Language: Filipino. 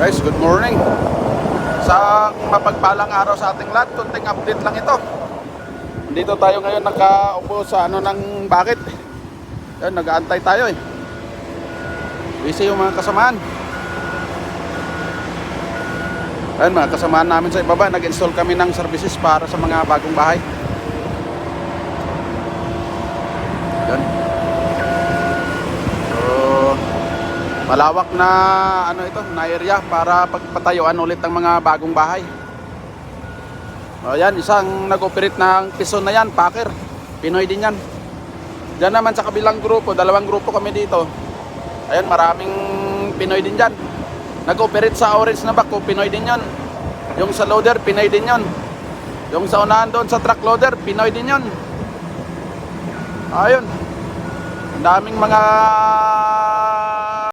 Guys, good morning. Sa mapagpalang araw sa ating lahat, kunting update lang ito. Dito tayo ngayon nakaupo sa ng bakit. Yan, nag-aantay tayo eh. Busy yung mga kasamaan. Ayun, mga kasamaan namin sa ibaba, nag-install kami ng services para sa mga bagong bahay. Yan. So, malawak na ito, na area para pagpatayuan ulit ng mga bagong bahay. O yan, isang nag-operate ng pison na yan, Packer. Pinoy din yan. Diyan naman sa kabilang grupo, dalawang grupo kami dito. Ayun, maraming Pinoy din dyan. Nag-operate sa orange na bako, Pinoy din yon. Yung sa loader, Pinoy din yon. Yung sa unahan doon sa truck loader, Pinoy din yon. Ayun. Ang daming mga